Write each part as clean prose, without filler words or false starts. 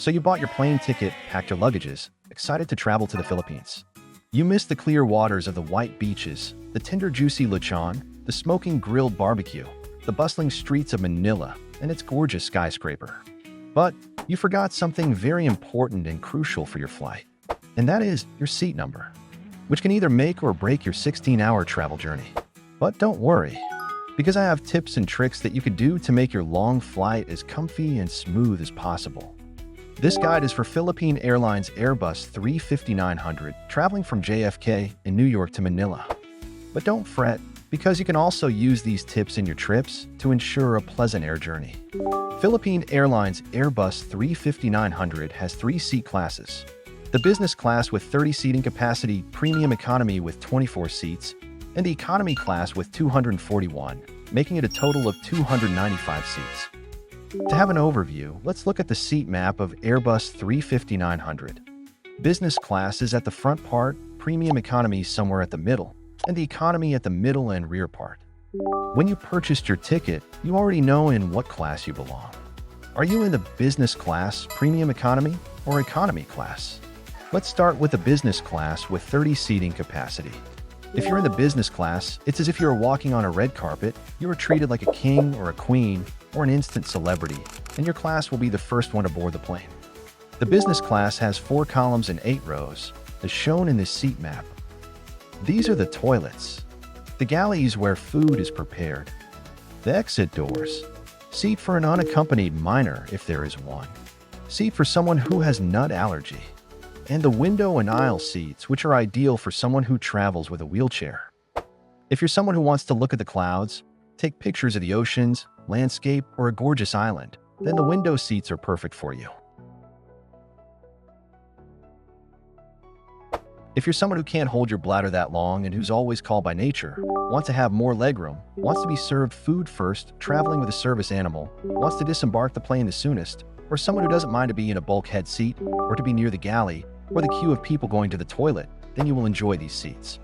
So you bought your plane ticket, packed your luggages, excited to travel to the Philippines. You missed the clear waters of the white beaches, the tender juicy lechon, the smoking grilled barbecue, the bustling streets of Manila, and its gorgeous skyscraper. But you forgot something very important and crucial for your flight, and that is your seat number, which can either make or break your 16-hour travel journey. But don't worry, because I have tips and tricks that you could do to make your long flight as comfy and smooth as possible. This guide is for Philippine Airlines Airbus 350-900 traveling from JFK in New York to Manila. But don't fret, because you can also use these tips in your trips to ensure a pleasant air journey. Philippine Airlines Airbus 350-900 has 3 seat classes. The business class with 30 seating capacity, premium economy with 24 seats, and the economy class with 241, making it a total of 295 seats. To have an overview, let's look at the seat map of Airbus 350-900. Business class is at the front part, premium economy somewhere at the middle, and the economy at the middle and rear part. When you purchased your ticket, you already know in what class you belong. Are you in the business class, premium economy, or economy class? Let's start with the business class with 30 seating capacity. If you're in the business class, it's as if you're walking on a red carpet, you are treated like a king or a queen or an instant celebrity, and your class will be the first one aboard the plane. The business class has 4 columns and 8 rows, as shown in this seat map. These are the toilets, the galleys where food is prepared, the exit doors, seat for an unaccompanied minor if there is one, seat for someone who has nut allergy, and the window and aisle seats, which are ideal for someone who travels with a wheelchair. If you're someone who wants to look at the clouds, take pictures of the oceans, landscape, or a gorgeous island, then the window seats are perfect for you. If you're someone who can't hold your bladder that long and who's always called by nature, wants to have more legroom, wants to be served food first, traveling with a service animal, wants to disembark the plane the soonest, or someone who doesn't mind to be in a bulkhead seat, or to be near the galley, or the queue of people going to the toilet, then you will enjoy these seats.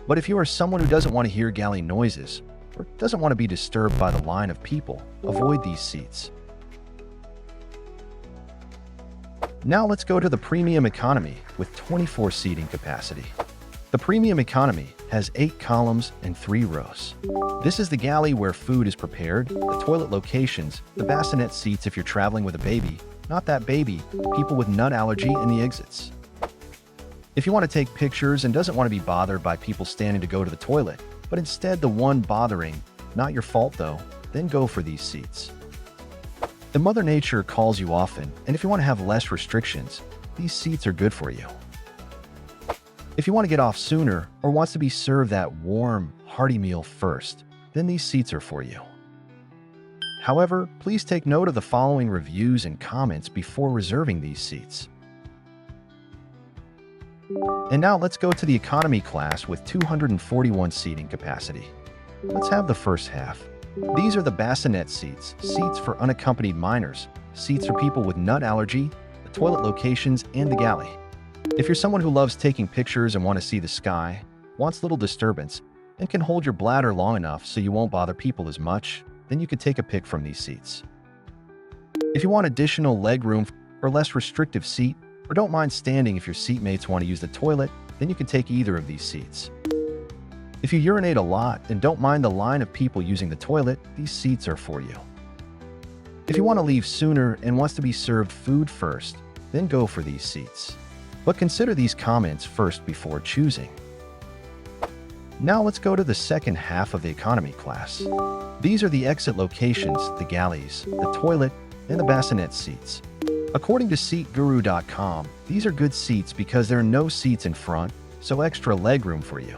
But if you are someone who doesn't want to hear galley noises, or doesn't want to be disturbed by the line of people, avoid these seats. Now let's go to the premium economy with 24 seating capacity. The premium economy has 8 columns and 3 rows. This is the galley where food is prepared, the toilet locations, the bassinet seats if you're traveling with a baby, not that baby, people with nut allergy, and the exits. If you want to take pictures and doesn't want to be bothered by people standing to go to the toilet, but instead the one bothering, not your fault though, then go for these seats. The Mother Nature calls you often, and if you want to have less restrictions, these seats are good for you. If you want to get off sooner or wants to be served that warm, hearty meal first, then these seats are for you. However, please take note of the following reviews and comments before reserving these seats. And now let's go to the economy class with 241 seating capacity. Let's have the first half. These are the bassinet seats, seats for unaccompanied minors, seats for people with nut allergy, the toilet locations, and the galley. If you're someone who loves taking pictures and want to see the sky, wants little disturbance, and can hold your bladder long enough so you won't bother people as much, then you could take a pick from these seats. If you want additional leg room or less restrictive seat, or don't mind standing if your seatmates want to use the toilet, then you can take either of these seats. If you urinate a lot and don't mind the line of people using the toilet, these seats are for you. If you want to leave sooner and wants to be served food first, then go for these seats. But consider these comments first before choosing. Now let's go to the second half of the economy class. These are the exit locations, the galleys, the toilet, and the bassinet seats. According to SeatGuru.com, these are good seats because there are no seats in front, so extra legroom for you.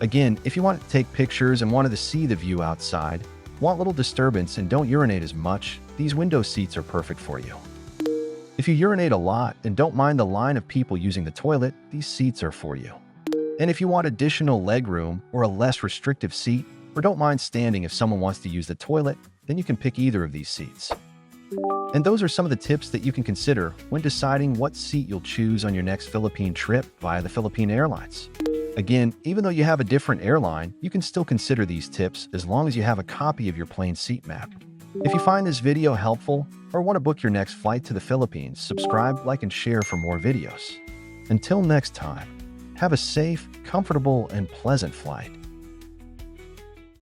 Again, if you want to take pictures and wanted to see the view outside, want little disturbance and don't urinate as much, these window seats are perfect for you. If you urinate a lot and don't mind the line of people using the toilet, these seats are for you. And if you want additional legroom or a less restrictive seat, or don't mind standing if someone wants to use the toilet, then you can pick either of these seats. And those are some of the tips that you can consider when deciding what seat you'll choose on your next Philippine trip via the Philippine Airlines. Again, even though you have a different airline, you can still consider these tips as long as you have a copy of your plane seat map. If you find this video helpful or want to book your next flight to the Philippines, subscribe, like, and share for more videos. Until next time, have a safe, comfortable, and pleasant flight.